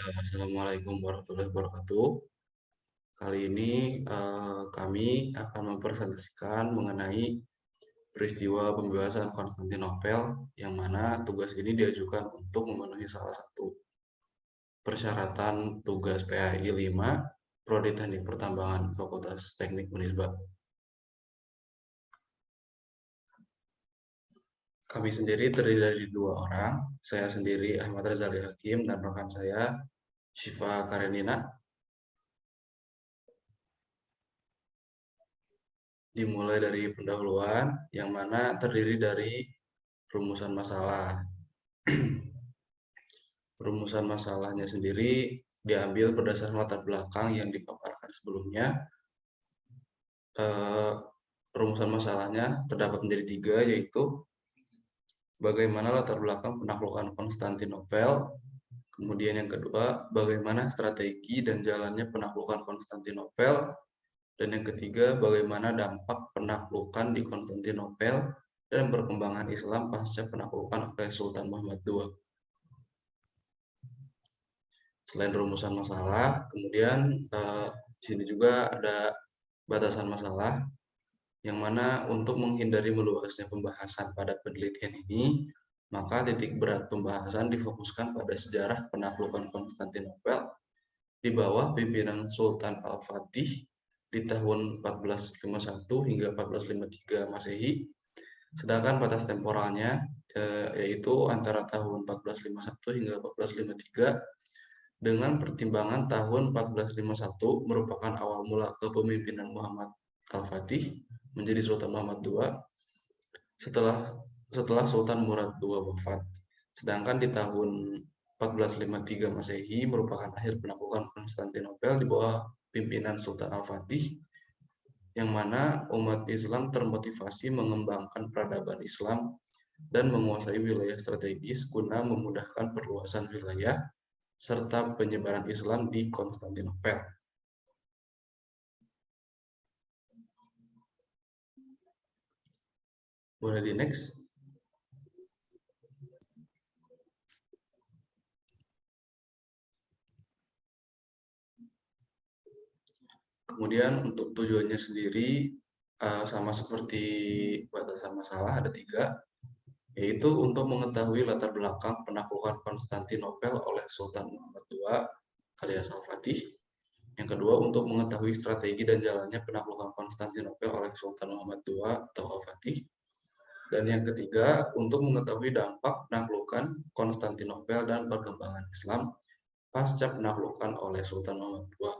Assalamualaikum warahmatullahi wabarakatuh. Kali ini kami akan mempresentasikan mengenai peristiwa pembebasan Konstantinopel, yang mana tugas ini diajukan untuk memenuhi salah satu persyaratan tugas PAI 5, Prodi Teknik Pertambangan Fakultas Teknik Unisba. Kami sendiri terdiri dari 2 orang, saya sendiri Ahmad Razali Hakim dan rekan saya Syifa Karenina. Dimulai dari pendahuluan, yang mana terdiri dari rumusan masalah. Rumusan masalahnya sendiri diambil berdasarkan latar belakang yang dipaparkan sebelumnya. Rumusan masalahnya terdapat menjadi 3, yaitu bagaimana latar belakang penaklukan Konstantinopel, kemudian yang kedua, bagaimana strategi dan jalannya penaklukan Konstantinopel, dan yang ketiga, bagaimana dampak penaklukan di Konstantinopel dan perkembangan Islam pasca penaklukan oleh Sultan Muhammad II. Selain rumusan masalah, kemudian di sini juga ada batasan masalah, yang mana untuk menghindari meluasnya pembahasan pada penelitian ini, maka titik berat pembahasan difokuskan pada sejarah penaklukan Konstantinopel di bawah pimpinan Sultan Al-Fatih di tahun 1451 hingga 1453 Masehi, sedangkan batas temporalnya yaitu antara tahun 1451 hingga 1453, dengan pertimbangan tahun 1451 merupakan awal mula kepemimpinan Muhammad Al-Fatih menjadi Sultan Muhammad II setelah Sultan Murad II wafat. Sedangkan di tahun 1453 Masehi merupakan akhir penaklukan Konstantinopel di bawah pimpinan Sultan Al-Fatih, yang mana umat Islam termotivasi mengembangkan peradaban Islam dan menguasai wilayah strategis guna memudahkan perluasan wilayah serta penyebaran Islam di Konstantinopel. Boleh di next. Kemudian untuk tujuannya sendiri sama seperti batasan masalah, ada 3, yaitu untuk mengetahui latar belakang penaklukan Konstantinopel oleh Sultan Muhammad II alias Al-Fatih. Yang kedua, untuk mengetahui strategi dan jalannya penaklukan Konstantinopel oleh Sultan Muhammad II atau Al-Fatih. Dan yang ketiga, untuk mengetahui dampak penaklukan Konstantinopel dan perkembangan Islam pasca penaklukan oleh Sultan Muhammad II.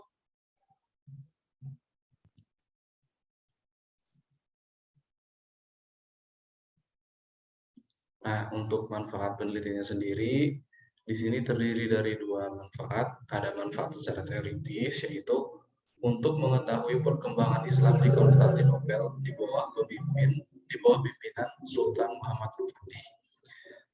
Nah, untuk manfaat penelitiannya sendiri, di sini terdiri dari 2 manfaat. Ada manfaat secara teoritis, yaitu untuk mengetahui perkembangan Islam di Konstantinopel di bawah pimpinan Sultan Muhammad Al-Fatih.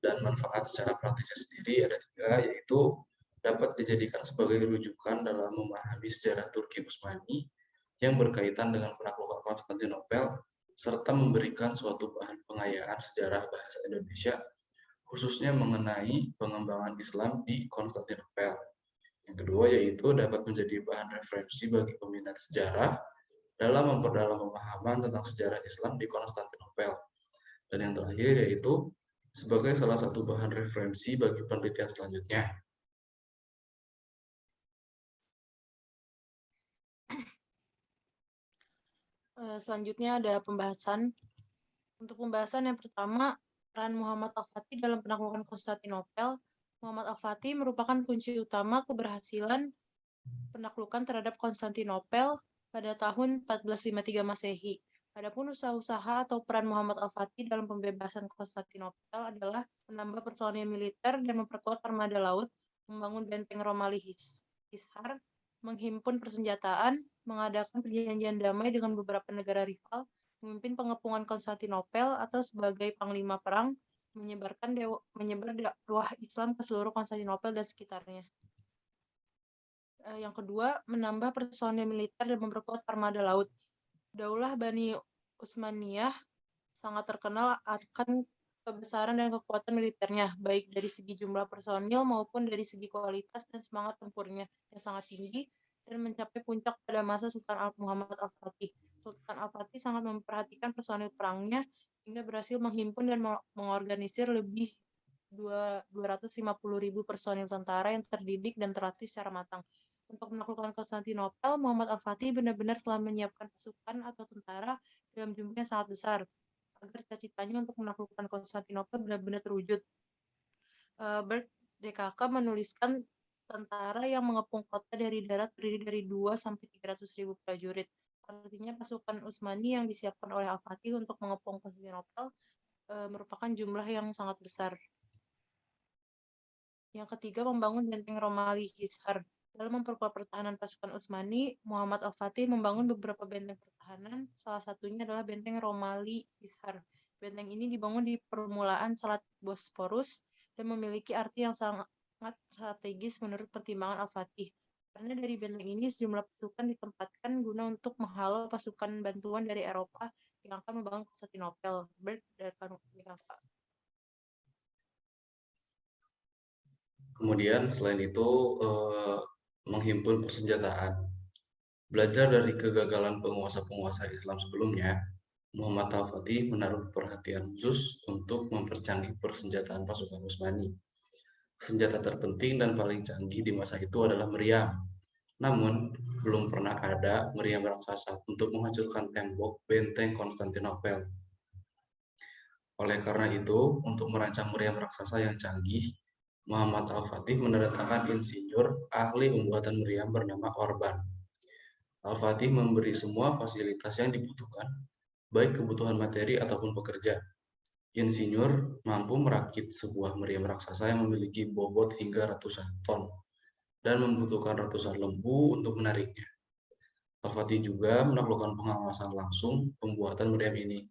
Dan manfaat secara praktisnya sendiri ada 3, yaitu dapat dijadikan sebagai rujukan dalam memahami sejarah Turki Utsmani yang berkaitan dengan penaklukan Konstantinopel, serta memberikan suatu bahan pengayaan sejarah bahasa Indonesia, khususnya mengenai pengembangan Islam di Konstantinopel. Yang kedua, yaitu dapat menjadi bahan referensi bagi peminat sejarah dalam memperdalam pemahaman tentang sejarah Islam di Konstantinopel. Dan yang terakhir, yaitu sebagai salah satu bahan referensi bagi penelitian selanjutnya. Selanjutnya ada pembahasan. Untuk pembahasan yang pertama, peran Muhammad Al-Fatih dalam penaklukan Konstantinopel. Muhammad Al-Fatih merupakan kunci utama keberhasilan penaklukan terhadap Konstantinopel pada tahun 1453 Masehi. Adapun usaha-usaha atau peran Muhammad Al-Fatih dalam pembebasan Konstantinopel adalah menambah personil militer dan memperkuat armada laut, membangun benteng Romali Hishar, menghimpun persenjataan, mengadakan perjanjian damai dengan beberapa negara rival, memimpin pengepungan Konstantinopel atau sebagai panglima perang, menyebar dakwah Islam ke seluruh Konstantinopel dan sekitarnya. Yang kedua, menambah personil militer dan memperkuat armada laut. Daulah Bani Utsmaniyah sangat terkenal akan kebesaran dan kekuatan militernya, baik dari segi jumlah personil maupun dari segi kualitas dan semangat tempurnya yang sangat tinggi dan mencapai puncak pada masa Sultan Muhammad Al-Fatih. Sultan Al-Fatih sangat memperhatikan personil perangnya hingga berhasil menghimpun dan mengorganisir lebih 250.000 personil tentara yang terdidik dan terlatih secara matang. Untuk menaklukkan Konstantinopel, Muhammad Al-Fatih benar-benar telah menyiapkan pasukan atau tentara dalam jumlah yang sangat besar agar cita-citanya untuk menaklukkan Konstantinopel benar-benar terwujud. Bert DKK menuliskan tentara yang mengepung kota dari darat terdiri dari 2 sampai 300.000 prajurit. Artinya pasukan Utsmani yang disiapkan oleh Al-Fatih untuk mengepung Konstantinopel merupakan jumlah yang sangat besar. Yang ketiga, membangun benteng Romali Hishar. Dalam memperkuat pertahanan pasukan Utsmani, Muhammad Al-Fatih membangun beberapa benteng pertahanan, salah satunya adalah benteng Romali Hishar. Benteng ini dibangun di permulaan Selat Bosporus dan memiliki arti yang sangat strategis menurut pertimbangan Al-Fatih. Karena dari benteng ini sejumlah pasukan ditempatkan guna untuk menghalau pasukan bantuan dari Eropa yang akan membangun Konstantinopel. Kemudian selain itu menghimpun persenjataan. Belajar dari kegagalan penguasa-penguasa Islam sebelumnya, Muhammad Al-Fatih menaruh perhatian khusus untuk mempercanggih persenjataan pasukan Utsmani. Senjata terpenting dan paling canggih di masa itu adalah meriam. Namun, belum pernah ada meriam raksasa untuk menghancurkan tembok benteng Konstantinopel. Oleh karena itu, untuk merancang meriam raksasa yang canggih, Muhammad Al-Fatih mendatangkan insinyur ahli pembuatan meriam bernama Orban. Al-Fatih memberi semua fasilitas yang dibutuhkan, baik kebutuhan materi ataupun pekerja. Insinyur mampu merakit sebuah meriam raksasa yang memiliki bobot hingga ratusan ton dan membutuhkan ratusan lembu untuk menariknya. Al-Fatih juga melakukan pengawasan langsung pembuatan meriam ini,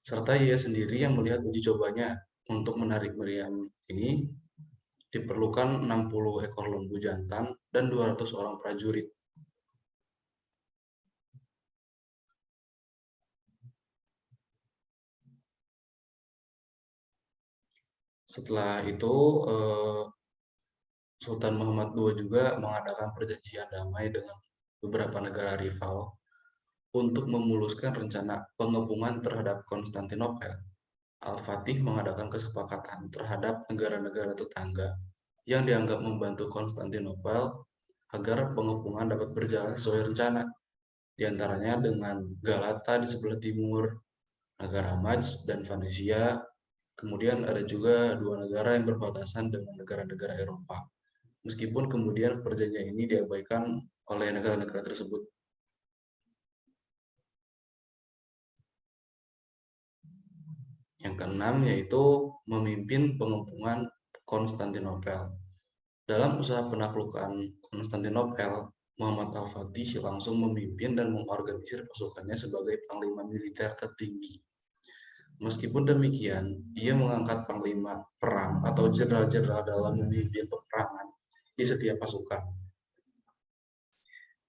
serta ia sendiri yang melihat uji cobanya. Untuk menarik meriam ini diperlukan 60 ekor lembu jantan dan 200 orang prajurit. Setelah itu, Sultan Muhammad II juga mengadakan perjanjian damai dengan beberapa negara rival untuk memuluskan rencana pengepungan terhadap Konstantinopel. Al-Fatih mengadakan kesepakatan terhadap negara-negara tetangga yang dianggap membantu Konstantinopel agar pengepungan dapat berjalan sesuai rencana, di antaranya dengan Galata di sebelah timur, negara Majd dan Venesia. Kemudian ada juga dua negara yang berbatasan dengan negara-negara Eropa. Meskipun kemudian perjanjian ini diabaikan oleh negara-negara tersebut. Yang keenam yaitu memimpin pengepungan Konstantinopel. Dalam usaha penaklukan Konstantinopel, Muhammad Al-Fatih langsung memimpin dan mengorganisir pasukannya sebagai panglima militer tertinggi. Meskipun demikian, ia mengangkat panglima perang atau jenderal-jenderal dalam memimpin peperangan di setiap pasukan.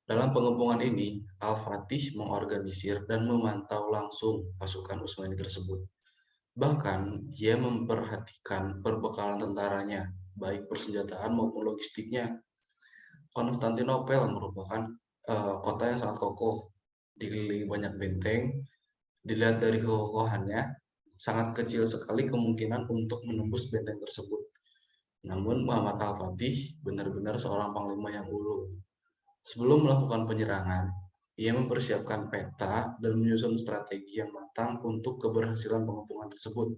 Dalam pengepungan ini, Al-Fatih mengorganisir dan memantau langsung pasukan Utsmani tersebut. Bahkan, ia memperhatikan perbekalan tentaranya, baik persenjataan maupun logistiknya. Konstantinopel merupakan kota yang sangat kokoh, dikelilingi banyak benteng. Dilihat dari kekokohannya, sangat kecil sekali kemungkinan untuk menembus benteng tersebut. Namun Muhammad Al-Fatih benar-benar seorang panglima yang ulung. Sebelum melakukan penyerangan, ia mempersiapkan peta dan menyusun strategi yang matang untuk keberhasilan pengepungan tersebut.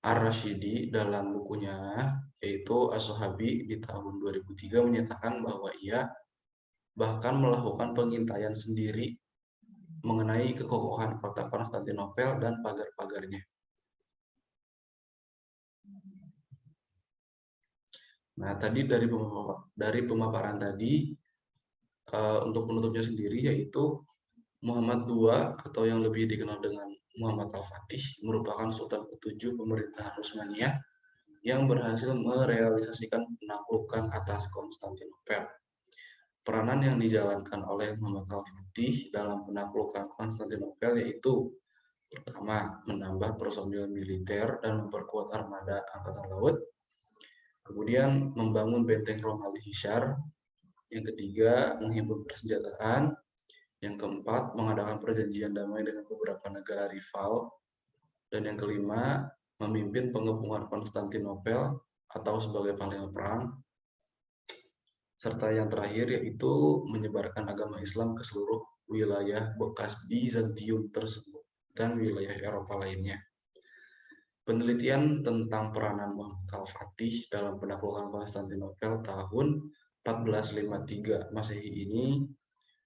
Ar-Rashidi dalam bukunya yaitu As-Sahabi di tahun 2003 menyatakan bahwa ia bahkan melakukan pengintaian sendiri mengenai kekokohan kota Konstantinopel dan pagar-pagarnya. Nah, tadi dari pemaparan tadi, untuk penutupnya sendiri yaitu Muhammad II atau yang lebih dikenal dengan Muhammad Al-Fatih merupakan Sultan ke-7 pemerintahan Utsmaniyah yang berhasil merealisasikan penaklukan atas Konstantinopel. Peranan yang dijalankan oleh Muhammad Al-Fatih dalam penaklukan Konstantinopel yaitu Pertama, menambah personil militer dan memperkuat armada angkatan laut. Kemudian membangun benteng Romali Hisyar. Yang ketiga, menghimpun persenjataan. Yang keempat, mengadakan perjanjian damai dengan beberapa negara rival. Dan yang kelima, memimpin pengepungan Konstantinopel atau sebagai panglima perang. Serta yang terakhir yaitu menyebarkan agama Islam ke seluruh wilayah bekas Bizantium tersebut dan wilayah Eropa lainnya. Penelitian tentang peranan Muhammad Al-Fatih dalam penaklukan Konstantinopel tahun 1453 Masehi ini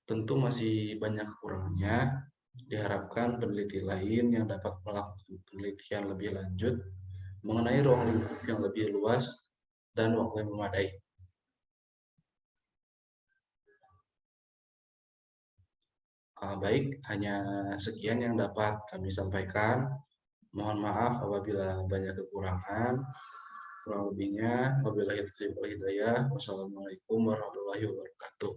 tentu masih banyak kekurangannya. Diharapkan peneliti lain yang dapat melakukan penelitian lebih lanjut mengenai ruang lingkup yang lebih luas dan waktu yang memadai. Baik, hanya sekian yang dapat kami sampaikan. Mohon maaf apabila banyak kekurangan. Kurang lebihnya, wabillahi taufiq wal hidayah. Wassalamualaikum warahmatullahi wabarakatuh.